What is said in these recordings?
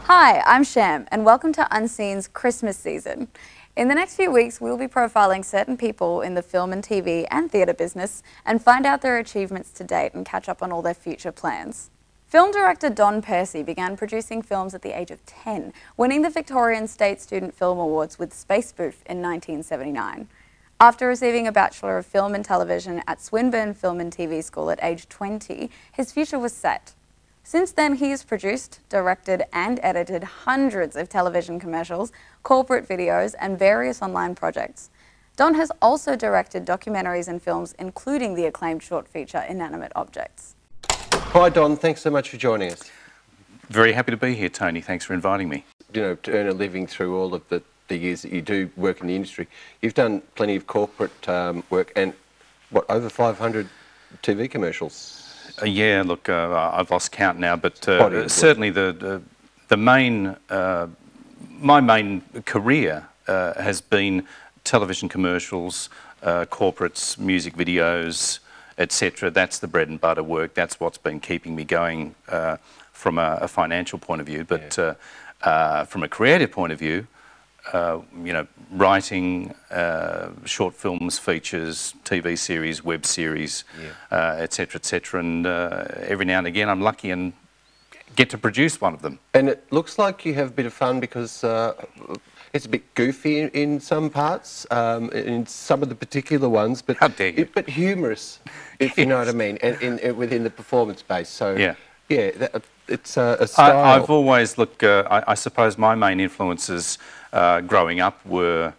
Hi, I'm Sham, and welcome to Unseen's Christmas season. In the next few weeks, we'll be profiling certain people in the film and TV and theatre business and find out their achievements to date and catch up on all their future plans. Film director Don Percy began producing films at the age of 10, winning the Victorian State Student Film Awards with Space Spoof in 1979. After receiving a Bachelor of Film and Television at Swinburne Film and TV School at age 20, his future was set. Since then, he has produced, directed and edited hundreds of television commercials, corporate videos and various online projects. Don has also directed documentaries and films, including the acclaimed short feature Inanimate Objects. Hi Don, thanks so much for joining us. Very happy to be here, Tony. Thanks for inviting me. You know, to earn a living through all of the years that you do work in the industry, you've done plenty of corporate work and, what, over 500 TV commercials? Yeah, look, I've lost count now, but certainly my main career has been television commercials, corporates, music videos, etc. That's the bread and butter work. That's what's been keeping me going from a financial point of view. But from a creative point of view, you know, writing short films, features, TV series, web series, etc., etc. And every now and again, I'm lucky and get to produce one of them. And it looks like you have a bit of fun because it's a bit goofy in some parts, in some of the particular ones, but how dare you? But humorous, if you know what I mean, and within the performance base. So yeah, it's a style. I've always I suppose my main influences growing up were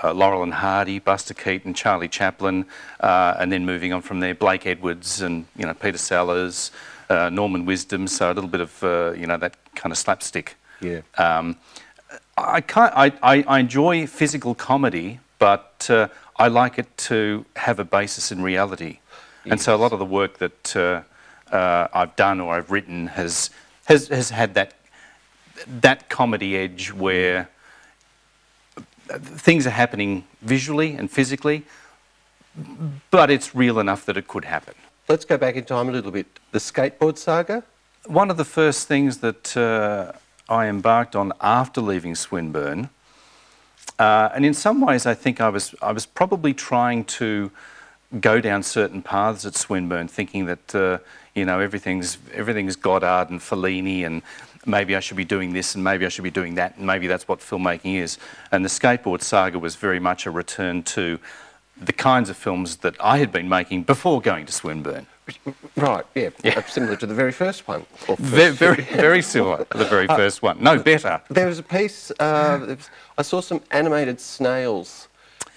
Laurel and Hardy, Buster Keaton, Charlie Chaplin, and then moving on from there, Blake Edwards and Peter Sellers, Norman Wisdom. So a little bit of that kind of slapstick. Yeah. I enjoy physical comedy, but I like it to have a basis in reality. Yes. And so a lot of the work that I've done or I've written has had that comedy edge where things are happening visually and physically, but it's real enough that it could happen. Let's go back in time a little bit. The skateboard saga? One of the first things that I embarked on after leaving Swinburne, and in some ways I think I was probably trying to go down certain paths at Swinburne, thinking that everything's Goddard and Fellini, and maybe I should be doing this and maybe I should be doing that, and maybe that's what filmmaking is. And the skateboard saga was very much a return to the kinds of films that I had been making before going to Swinburne. Right, yeah. Similar to the very first one. Very similar to the very first one. No, better. There was a piece, I saw some animated snails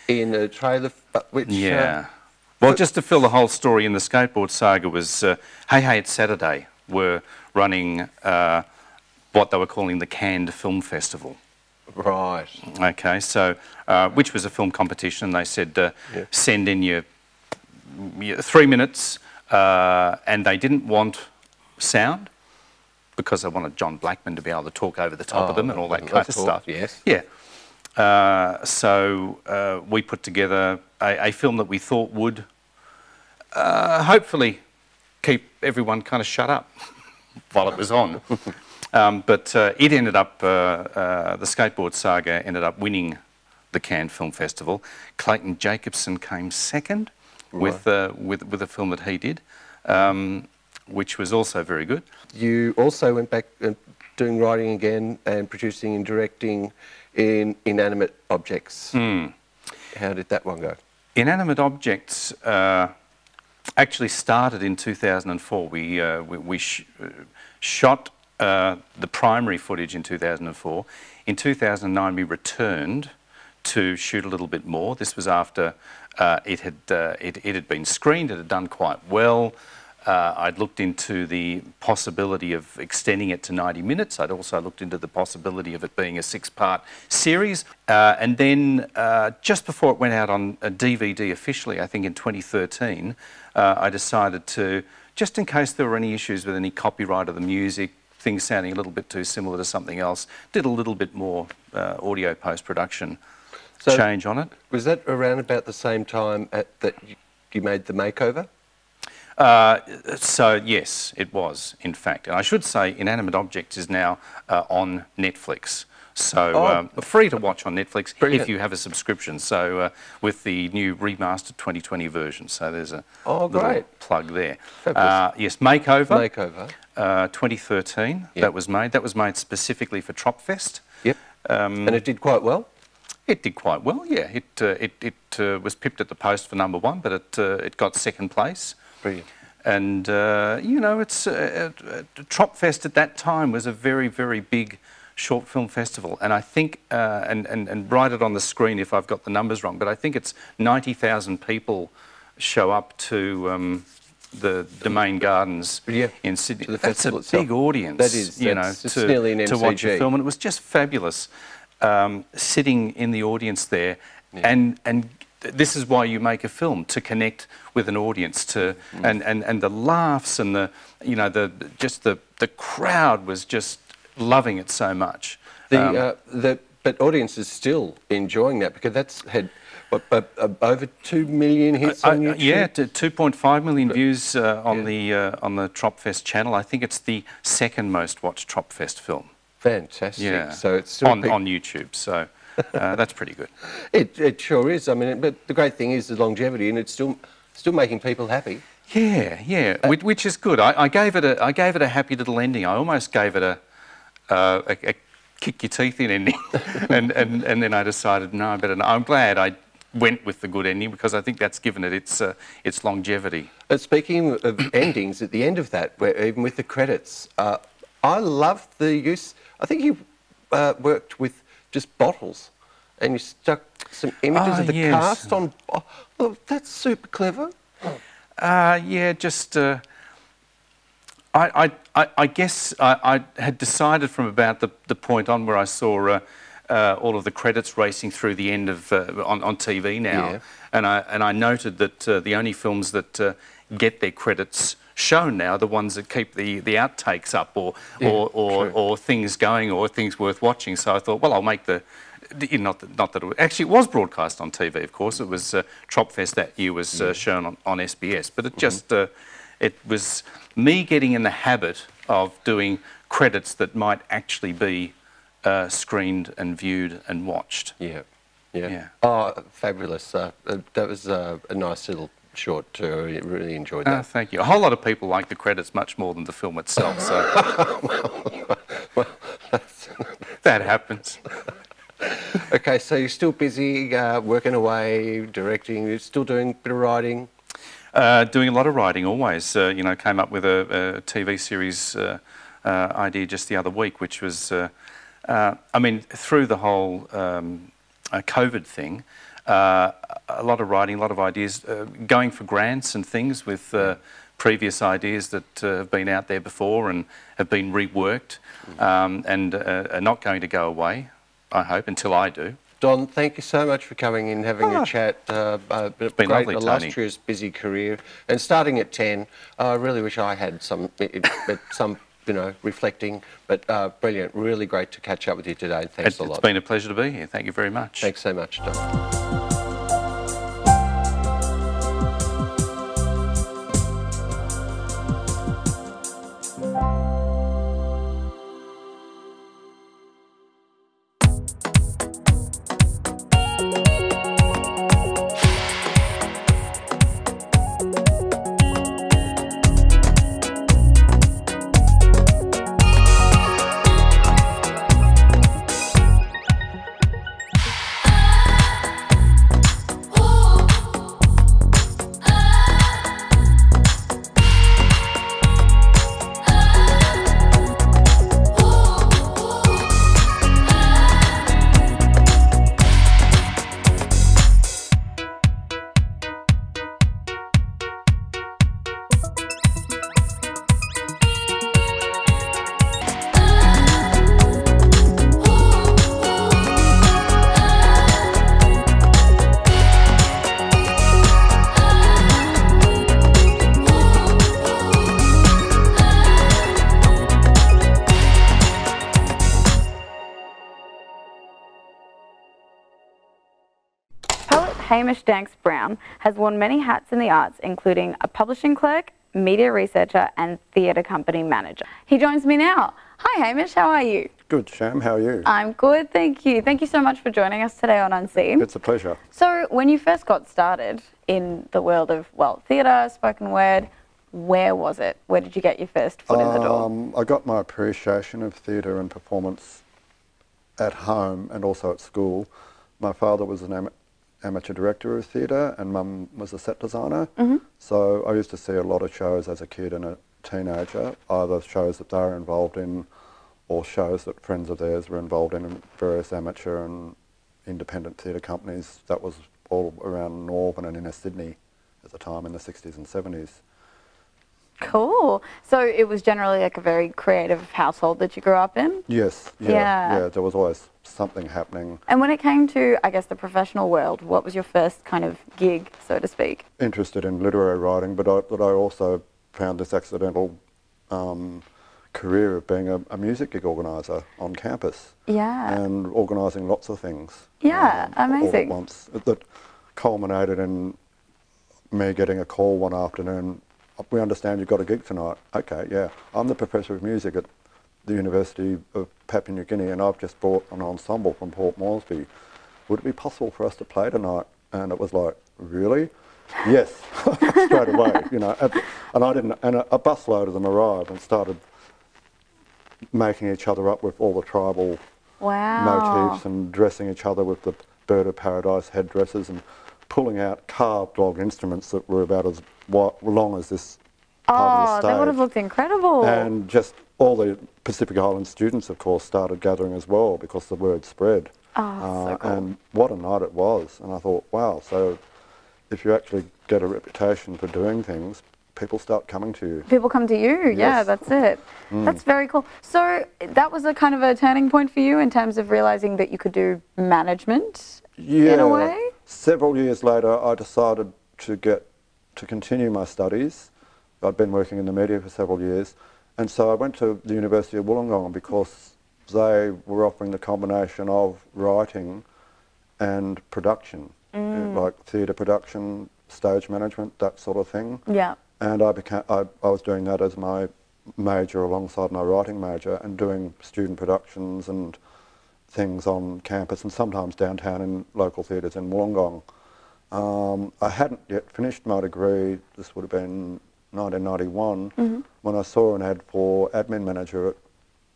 in a trailer, which... Yeah. Well, just to fill the whole story in the skateboard saga was Hey Hey It's Saturday were running what they were calling the Cannes Film Festival. Right. Okay, so which was a film competition. They said send in your 3 minutes, and they didn't want sound because they wanted John Blackman to be able to talk over the top of them and all that kind of stuff. Yes. Yeah. So we put together a film that we thought would hopefully keep everyone kind of shut up while it was on. But it ended up, the skateboard saga ended up winning the Cannes Film Festival. Clayton Jacobson came second with a film that he did, which was also very good. You also went back doing writing again and producing and directing in Inanimate Objects. How did that one go? Inanimate Objects actually started in 2004. We shot the primary footage in 2004. In 2009 we returned to shoot a little bit more. This was after it had been screened, it had done quite well. I'd looked into the possibility of extending it to 90 minutes. I'd also looked into the possibility of it being a 6-part series. And then just before it went out on a DVD officially, I think in 2013, I decided to, just in case there were any issues with any copyright of the music, things sounding a little bit too similar to something else, did a little bit more audio post-production change on it. Was that around about the same time that you made The Makeover? So yes, it was, in fact. And I should say Inanimate Objects is now on Netflix. So free to watch on Netflix. Brilliant. If you have a subscription. So with the new remastered 2020 version. So there's a little plug there. Yes, Makeover. 2013. Yep. That was made. That was made specifically for Tropfest. Yep. And it did quite well. It did quite well. Yeah. It was pipped at the post for #1, but it got second place. Brilliant. And you know, it's Tropfest at that time was a very, very big short film festival, and I think and write it on the screen if I've got the numbers wrong, but I think it's 90,000 people show up to the Domain Gardens in Sydney. That's a big audience. That is, you know, to watch a film, and it was just fabulous sitting in the audience there, and this is why you make a film, to connect with an audience, and the laughs and the crowd was just loving it so much. But audiences still enjoying that, because that's had over 2 million hits on YouTube. Yeah, 2.5 million views on the Tropfest channel. I think it's the second most watched Tropfest film. Fantastic. Yeah. So it's still on YouTube. So that's pretty good. It sure is. I mean, but the great thing is the longevity, and it's still making people happy. Yeah, which is good. I gave it a happy little ending. I almost gave it a kick your teeth in ending, and then I decided no, better not. I'm glad I went with the good ending, because I think that's given it its longevity. Speaking of endings, at the end of that, where even with the credits, I loved the use. I think you worked with just bottles, and you stuck some images of the cast on. Oh, that's super clever. Yeah, just. I guess I had decided from about the point on where I saw all of the credits racing through the end of on TV now, and I noted that the only films that get their credits shown now are the ones that keep the outtakes up or things going or things worth watching. So I thought, well, I'll make not that it was broadcast on TV. Of course, it was Tropfest that year was shown on SBS, but it just. It was me getting in the habit of doing credits that might actually be screened and viewed and watched. Yeah. Oh, fabulous. That was a nice little short too. I really enjoyed that. Thank you. A whole lot of people like the credits much more than the film itself, so well, that happens. Okay, so you're still busy working away, directing, you're still doing a bit of writing? Doing a lot of writing, always. You know, came up with a TV series idea just the other week, which was, I mean, through the whole COVID thing, a lot of writing, a lot of ideas, going for grants and things with previous ideas that have been out there before and have been reworked and are not going to go away, I hope, until I do. Don, thank you so much for coming in, having a chat. It's been great, lovely, illustrious, Tony. busy career, and starting at 10. I really wish I had some, reflecting. But brilliant, really great to catch up with you today. Thanks a lot. It's been a pleasure to be here. Thank you very much. Thanks so much, Don. Hamish Danks Brown has worn many hats in the arts, including a publishing clerk, media researcher and theatre company manager. He joins me now. Hi Hamish, how are you? Good, Sham. How are you? I'm good, thank you. Thank you so much for joining us today on Unseen. It's a pleasure. So when you first got started in the world of, well, theatre, spoken word, where was it? Where did you get your first foot in the door? I got my appreciation of theatre and performance at home and also at school. My father was an amateur director of theatre and Mum was a set designer. So I used to see a lot of shows as a kid and a teenager, either shows that they were involved in or shows that friends of theirs were involved in various amateur and independent theatre companies. That was all around Northern and inner Sydney at the time in the 60s and 70s. Cool. So it was generally like a very creative household that you grew up in? Yes, Yeah. there was always something happening. And when it came to, I guess, the professional world, what was your first kind of gig, so to speak? Interested in literary writing, but I also found this accidental career of being a music gig organiser on campus. Yeah. And organising lots of things. Yeah, all at amazing. once. That culminated in me getting a call one afternoon. We understand you've got a gig tonight. Okay, yeah. I'm the professor of music at the University of Papua New Guinea and I've just brought an ensemble from Port Moresby. Would it be possible for us to play tonight? And it was like, really? Yes, straight away, you know. And I didn't. And a busload of them arrived and started making each other up with all the tribal motifs and dressing each other with the bird of paradise headdresses and pulling out carved log instruments that were about as long as this part of the stage. That would have looked incredible. And just all the Pacific Island students, of course, started gathering as well because the word spread. So cool. And what a night it was. And I thought, wow, so if you actually get a reputation for doing things, people start coming to you. People come to you, yeah, Yes. that's it. That's very cool. So that was a kind of a turning point for you in terms of realising that you could do management in a way? Several years later, I decided to continue my studies. I'd been working in the media for several years. And so I went to the University of Wollongong because they were offering the combination of writing and production, like theatre production, stage management, that sort of thing. Yeah. And I was doing that as my major alongside my writing major and doing student productions and things on campus and sometimes downtown in local theatres in Wollongong. I hadn't yet finished my degree. This would have been 1991 when I saw an ad for admin manager at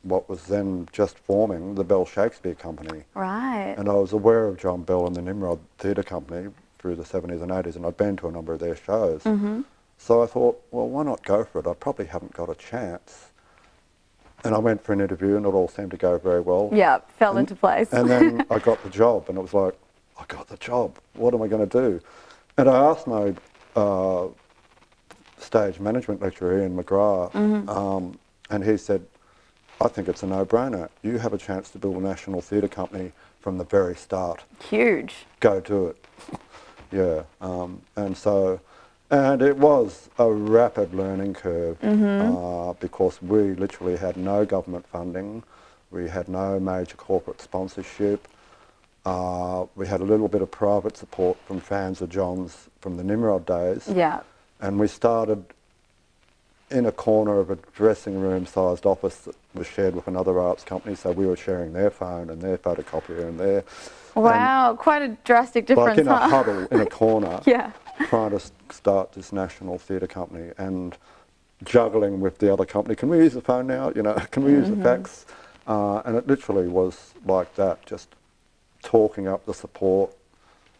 what was then just forming the Bell Shakespeare Company. Right. And I was aware of John Bell and the Nimrod Theatre Company through the 70s and 80s, and I'd been to a number of their shows. So I thought, well, why not go for it? I probably haven't got a chance. And I went for an interview and it all seemed to go very well. Yeah, fell into place. And then I got the job and it was like, I got the job. What am I going to do? And I asked my stage management lecturer, Ian McGrath, and he said, I think it's a no-brainer. You have a chance to build a national theatre company from the very start. Huge. Go do it. Yeah. And it was a rapid learning curve because we literally had no government funding. We had no major corporate sponsorship. We had a little bit of private support from fans of John's from the Nimrod days. Yeah. And we started in a corner of a dressing room sized office that was shared with another arts company, so we were sharing their phone and their photocopier and their... Wow, quite a drastic difference, like in a huddle in a corner, Yeah. trying to start this national theatre company and juggling with the other company. Can we use the phone now? You know, can we use the fax? And it literally was like that, just talking up the support,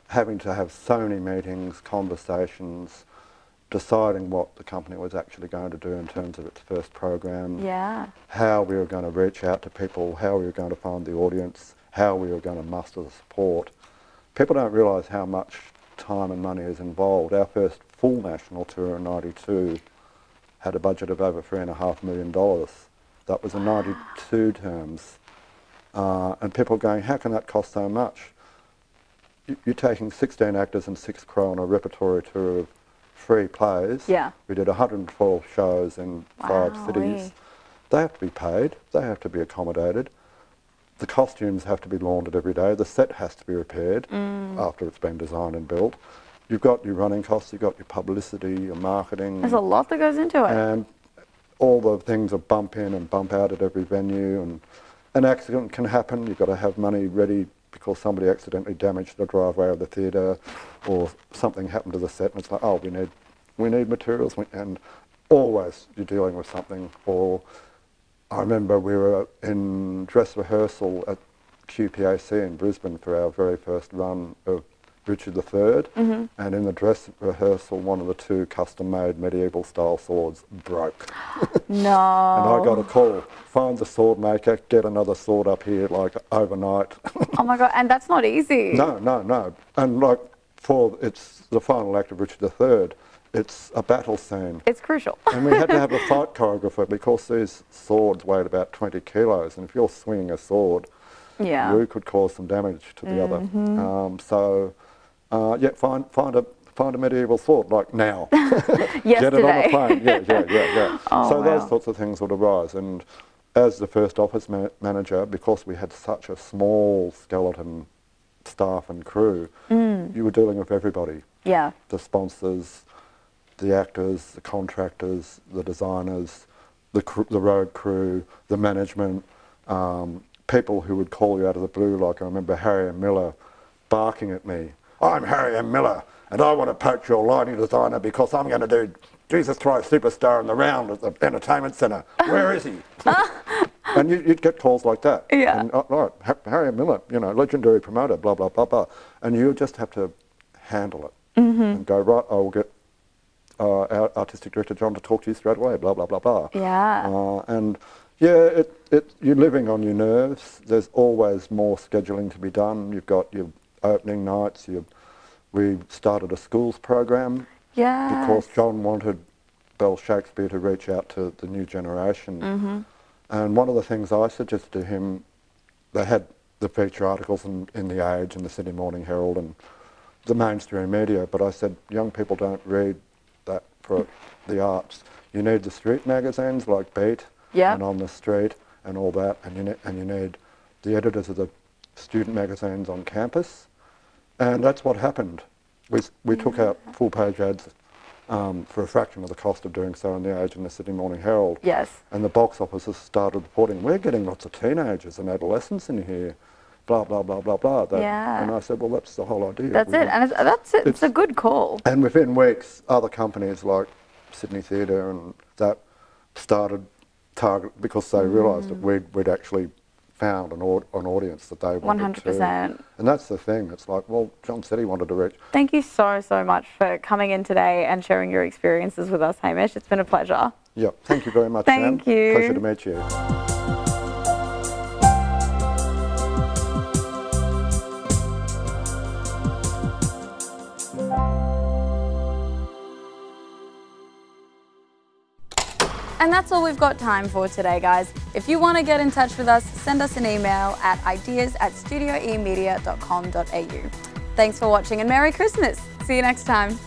having to have so many meetings, conversations, deciding what the company was actually going to do in terms of its first program, Yeah. how we were going to reach out to people, how we were going to find the audience, how we were going to muster the support. People don't realise how much time and money is involved. Our first full national tour in '92 had a budget of over $3.5 million. That was in '92 terms. And people going, how can that cost so much? You're taking 16 actors and 6 crew on a repertory tour of 3 plays. Yeah. We did 112 shows in 5 cities. They have to be paid. They have to be accommodated. The costumes have to be laundered every day. The set has to be repaired after it's been designed and built. you've got your running costs, you've got your publicity, your marketing. There's a lot that goes into it. And all the things that bump in and bump out at every venue, and an accident can happen. You've got to have money ready because somebody accidentally damaged the driveway of the theatre, or something happened to the set, and it's like, oh, we need materials, and always you're dealing with something. Or I remember we were in dress rehearsal at QPAC in Brisbane for our very first run of Richard III, and in the dress rehearsal, one of the 2 custom-made medieval-style swords broke. No. And I got a call, find the sword maker, get another sword up here, like, overnight. Oh my God, and that's not easy. No. And like, it's the final act of Richard III, it's a battle scene. It's crucial. And we had to have a fight choreographer because these swords weighed about 20 kilos, and if you're swinging a sword, Yeah. you could cause some damage to the other. Find a medieval sword, like now. Yesterday. Get it on a plane. Yeah. Oh, so wow. those sorts of things would arise. And as the first office manager, because we had such a small skeleton staff and crew, you were dealing with everybody. Yeah. The sponsors, the actors, the contractors, the designers, the road crew, the management, people who would call you out of the blue, like I remember Harry M. Miller barking at me, I'm Harry M. Miller, and I want to poach your lighting designer because I'm going to do Jesus Christ Superstar in the round at the entertainment centre. Where is he? And you'd get calls like that. Yeah. And, right, Harry M. Miller, legendary promoter, blah, blah, blah, blah. And you just have to handle it and go, right, I will get our artistic director John to talk to you straight away, blah, blah, blah, blah. Yeah. And yeah, you're living on your nerves. There's always more scheduling to be done. You've got your opening nights. We started a schools program because John wanted Bell Shakespeare to reach out to the new generation. And one of the things I suggested to him, they had the feature articles in The Age and the Sydney Morning Herald and the mainstream media, but I said, young people don't read that for the arts. You need the street magazines like Beat and On the Street and all that, and you need the editors of the student magazines on campus. And that's what happened. We took out full-page ads for a fraction of the cost of doing so in The Age and the Sydney Morning Herald. Yes. And the box offices started reporting, we're getting lots of teenagers and adolescents in here, blah, blah, blah, blah, blah. And I said, well, that's the whole idea. That's it, and it's a good call. And within weeks, other companies like Sydney Theatre and that started target because they realised that we'd actually found an audience that they wanted 100%. to. And that's the thing. It's like, well, John said he wanted to reach. Thank you so much for coming in today and sharing your experiences with us, Hamish. It's been a pleasure. Yeah, thank you very much, Sam. Thank you. Pleasure to meet you. And that's all we've got time for today, guys. If you want to get in touch with us, send us an email at ideas@studioemedia.com.au. Thanks for watching and Merry Christmas. See you next time.